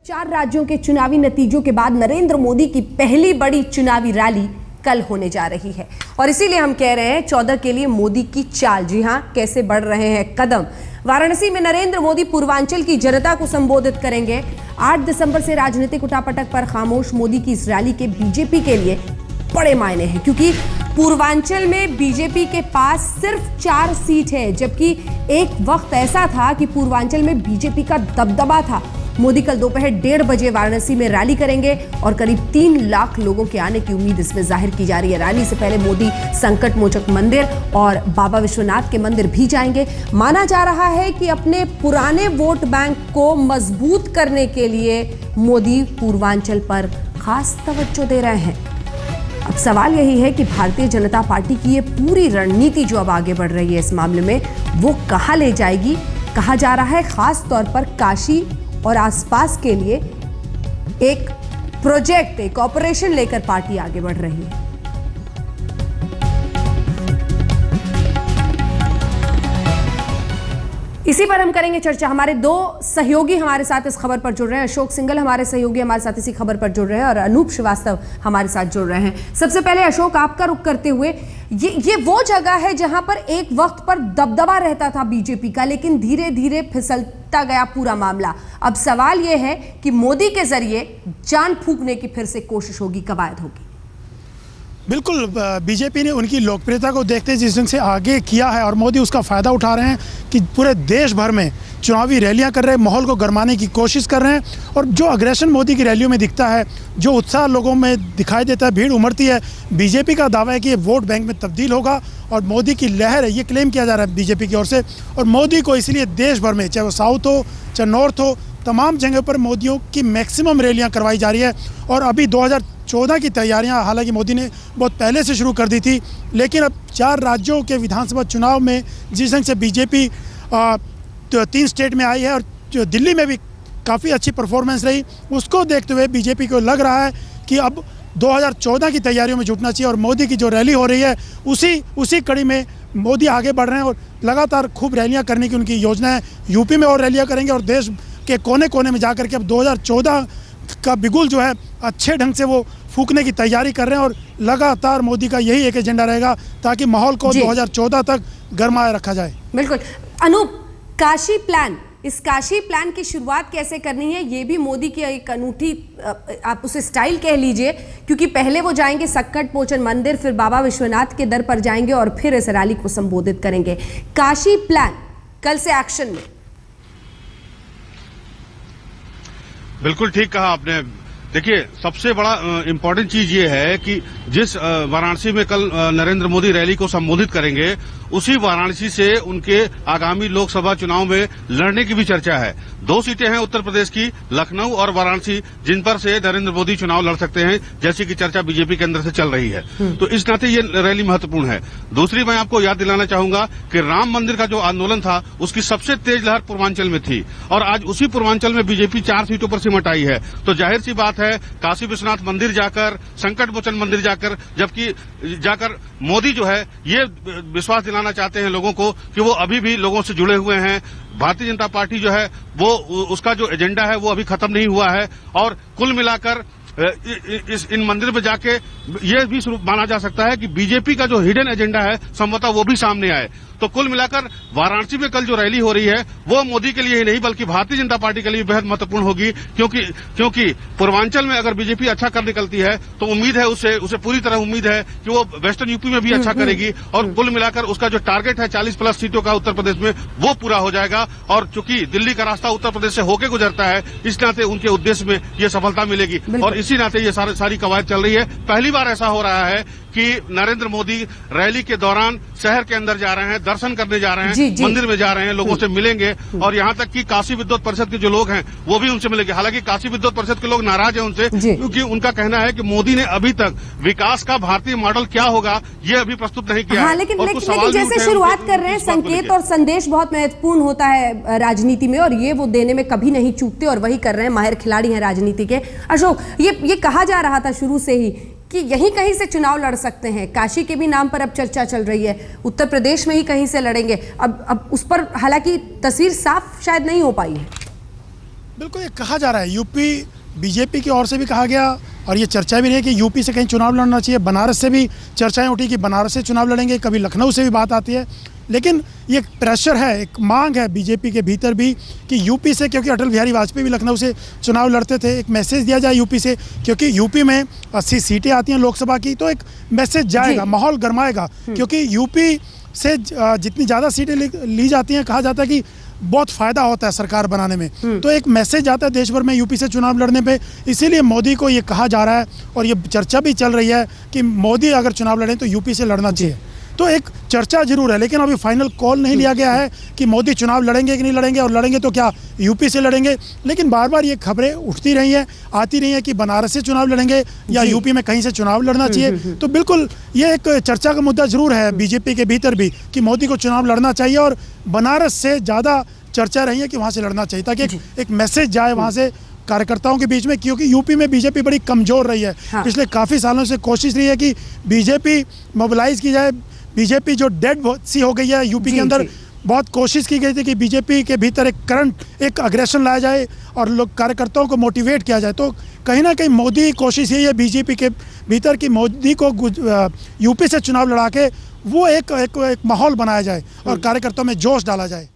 4 राज्यों के चुनावी नतीजों के बाद नरेंद्र मोदी की पहली बड़ी चुनावी रैली कल होने जा रही है और इसीलिए हम कह रहे हैं 14 के लिए मोदी की चाल। जी हां, कैसे बढ़ रहे हैं कदम। वाराणसी में नरेंद्र मोदी पूर्वांचल की जनता को संबोधित करेंगे। 8 दिसंबर से राजनीतिक उठापटक पर खामोश मोदी की इस रैली के बीजेपी के लिए बड़े मायने हैं, क्योंकि पूर्वांचल में बीजेपी के पास सिर्फ 4 सीट है, जबकि एक वक्त ऐसा था कि पूर्वांचल में बीजेपी का दबदबा था। मोदी कल दोपहर 1:30 बजे वाराणसी में रैली करेंगे और करीब 3 लाख लोगों के आने की उम्मीद इसमें जाहिर की जा रही है। रैली से पहले मोदी संकट मोचक मंदिर और बाबा विश्वनाथ के मंदिर भी जाएंगे। माना जा रहा है कि अपने पुराने वोट बैंक को मजबूत करने के लिए मोदी पूर्वांचल पर खास तवज्जो दे रहे हैं। अब सवाल यही है कि भारतीय जनता पार्टी की ये पूरी रणनीति जो अब आगे बढ़ रही है इस मामले में, वो कहां ले जाएगी। कहा जा रहा है खास तौर पर काशी और आसपास के लिए एक प्रोजेक्ट, एक ऑपरेशन लेकर पार्टी आगे बढ़ रही है। इसी पर हम करेंगे चर्चा। हमारे 2 सहयोगी हमारे साथ इस खबर पर जुड़ रहे हैं। अशोक सिंघल हमारे सहयोगी हमारे साथ इसी खबर पर जुड़ रहे हैं और अनूप श्रीवास्तव हमारे साथ जुड़ रहे हैं। सबसे पहले अशोक, आपका रुख करते हुए, ये वो जगह है जहां पर एक वक्त पर दबदबा रहता था बीजेपी का, लेकिन धीरे धीरे फिसलता गया पूरा मामला। अब सवाल यह है कि मोदी के जरिए जान फूंकने की फिर से कोशिश होगी, कवायद होगी। बिल्कुल, बीजेपी ने उनकी लोकप्रियता को देखते जिस ढंग से आगे किया है और मोदी उसका फ़ायदा उठा रहे हैं कि पूरे देश भर में चुनावी रैलियां कर रहे हैं, माहौल को गरमाने की कोशिश कर रहे हैं। और जो अग्रेशन मोदी की रैलियों में दिखता है, जो उत्साह लोगों में दिखाई देता है, भीड़ उमड़ती है, बीजेपी का दावा है कि ये वोट बैंक में तब्दील होगा और मोदी की लहर है, ये क्लेम किया जा रहा है बीजेपी की ओर से। और मोदी को इसलिए देश भर में, चाहे वो साउथ हो चाहे नॉर्थ हो, तमाम जगह पर मोदियों की मैक्सिमम रैलियाँ करवाई जा रही है। और अभी 2014 की तैयारियां हालांकि मोदी ने बहुत पहले से शुरू कर दी थी, लेकिन अब 4 राज्यों के विधानसभा चुनाव में जिस ढंग से बीजेपी 3 स्टेट में आई है और जो दिल्ली में भी काफ़ी अच्छी परफॉर्मेंस रही, उसको देखते हुए बीजेपी को लग रहा है कि अब 2014 की तैयारियों में जुटना चाहिए। और मोदी की जो रैली हो रही है उसी कड़ी में मोदी आगे बढ़ रहे हैं और लगातार खूब रैलियाँ करने की उनकी योजना है। यूपी में और रैलियाँ करेंगे और देश के कोने कोने में जाकर के अब 2014 का बिगुल जो है अच्छे ढंग से वो फूकने की तैयारी कर रहे हैं। और लगातार मोदी का यही एक एजेंडा रहेगा ताकि माहौल को 2014 तक गरमाए रखा जाए। बिल्कुल। अनूप, काशी प्लान, इस काशी प्लान की शुरुआत कैसे करनी है, ये भी मोदी की एक अनूठी, आप उसे स्टाइल कह लीजिए, क्योंकि पहले वो जाएंगे संकट मोचन मंदिर, फिर बाबा विश्वनाथ के दर पर जाएंगे और फिर इस रैली को संबोधित करेंगे। काशी प्लान कल से एक्शन में। बिल्कुल ठीक कहा आपने। देखिए, सबसे बड़ा इम्पोर्टेंट चीज ये है कि जिस वाराणसी में कल नरेंद्र मोदी रैली को संबोधित करेंगे, उसी वाराणसी से उनके आगामी लोकसभा चुनाव में लड़ने की भी चर्चा है। 2 सीटें हैं उत्तर प्रदेश की, लखनऊ और वाराणसी, जिन पर से नरेंद्र मोदी चुनाव लड़ सकते हैं, जैसी कि चर्चा बीजेपी के अंदर से चल रही है। तो इस नाते ये रैली महत्वपूर्ण है। दूसरी, मैं आपको याद दिलाना चाहूंगा कि राम मंदिर का जो आंदोलन था, उसकी सबसे तेज लहर पूर्वांचल में थी और आज उसी पूर्वांचल में बीजेपी 4 सीटों पर सिमट आई है। तो जाहिर सी बात है, काशी विश्वनाथ मंदिर जाकर, संकट मोचन मंदिर जाकर मोदी जो है ये विश्वास दिलाना चाहते हैं लोगों को कि वो अभी भी लोगों से जुड़े हुए हैं। भारतीय जनता पार्टी जो है वो उसका जो एजेंडा है वो अभी खत्म नहीं हुआ है। और कुल मिलाकर इन मंदिर में जाके ये भी माना जा सकता है कि बीजेपी का जो हिडन एजेंडा है संभवतः वो भी सामने आए। तो कुल मिलाकर वाराणसी में कल जो रैली हो रही है वो मोदी के लिए ही नहीं बल्कि भारतीय जनता पार्टी के लिए बेहद महत्वपूर्ण होगी, क्योंकि पूर्वांचल में अगर बीजेपी अच्छा कर निकलती है तो उम्मीद है उसे पूरी तरह उम्मीद है कि वो वेस्टर्न यूपी में भी अच्छा करेगी और कुल मिलाकर उसका जो टारगेट है 40+ सीटों का उत्तर प्रदेश में, वो पूरा हो जाएगा। और चूंकि दिल्ली का रास्ता उत्तर प्रदेश से होकर गुजरता है, इस नाते उनके उद्देश्य में ये सफलता मिलेगी और इसी नाते ये सारी कवायद चल रही है। पहली बार ऐसा हो रहा है कि नरेंद्र मोदी रैली के दौरान शहर के अंदर जा रहे हैं, दर्शन करने जा रहे हैं, मंदिर में जा रहे हैं, लोगों से मिलेंगे और यहाँ तक कि काशी विद्युत परिषद के जो लोग हैं वो भी उनसे मिलेंगे। हालांकि काशी विद्युत परिषद के लोग नाराज हैं उनसे, क्योंकि उनका कहना है कि मोदी ने अभी तक विकास का भारतीय मॉडल क्या होगा ये अभी प्रस्तुत नहीं किया है। लेकिन जैसे शुरुआत कर रहे हैं, संकेत और संदेश बहुत महत्वपूर्ण होता है राजनीति में और ये वो देने में कभी नहीं चूकते और वही कर रहे हैं, माहिर खिलाड़ी हैं राजनीति के। अशोक, ये कहा जा रहा था शुरू से ही कि यहीं कहीं से चुनाव लड़ सकते हैं। काशी के भी नाम पर अब चर्चा चल रही है, उत्तर प्रदेश में ही कहीं से लड़ेंगे। अब उस पर हालांकि तस्वीर साफ शायद नहीं हो पाई है। बिल्कुल ये कहा जा रहा है, यूपी बीजेपी की ओर से भी कहा गया और ये चर्चा भी रही कि यूपी से कहीं चुनाव लड़ना चाहिए। बनारस से भी चर्चाएं उठी कि बनारस से चुनाव लड़ेंगे, कभी लखनऊ से भी बात आती है। लेकिन ये प्रेशर है, एक मांग है बीजेपी के भीतर भी कि यूपी से, क्योंकि अटल बिहारी वाजपेयी भी लखनऊ से चुनाव लड़ते थे, एक मैसेज दिया जाए यूपी से, क्योंकि यूपी में 80 सीटें आती हैं लोकसभा की, तो एक मैसेज जाएगा, माहौल गरमाएगा। क्योंकि यूपी से जितनी ज़्यादा सीटें ली जाती हैं, कहा जाता है कि बहुत फ़ायदा होता है सरकार बनाने में, तो एक मैसेज आता है देश भर में यूपी से चुनाव लड़ने पे। इसीलिए मोदी को ये कहा जा रहा है और ये चर्चा भी चल रही है कि मोदी अगर चुनाव लड़ें तो यूपी से लड़ना चाहिए। तो एक चर्चा जरूर है, लेकिन अभी फाइनल कॉल नहीं लिया गया है कि मोदी चुनाव लड़ेंगे कि नहीं लड़ेंगे, और लड़ेंगे तो क्या यूपी से लड़ेंगे। लेकिन बार बार ये खबरें उठती रही हैं, आती रही हैं कि बनारस से चुनाव लड़ेंगे या यूपी में कहीं से चुनाव लड़ना चाहिए। तो बिल्कुल ये एक चर्चा का मुद्दा जरूर है बीजेपी के भीतर भी कि मोदी को चुनाव लड़ना चाहिए, और बनारस से ज़्यादा चर्चा रही है कि वहाँ से लड़ना चाहिए, ताकि एक मैसेज जाए वहाँ से कार्यकर्ताओं के बीच में। क्योंकि यूपी में बीजेपी बड़ी कमज़ोर रही है, पिछले काफ़ी सालों से कोशिश रही है कि बीजेपी मोबिलाइज की जाए। बीजेपी जो डेड सी हो गई है यूपी के अंदर, बहुत कोशिश की गई थी कि बीजेपी के भीतर एक अग्रेशन लाया जाए और लोग कार्यकर्ताओं को मोटिवेट किया जाए। तो कहीं ना कहीं मोदी कोशिश यही है बीजेपी के भीतर कि मोदी को यूपी से चुनाव लड़ा के वो एक माहौल बनाया जाए और कार्यकर्ताओं में जोश डाला जाए।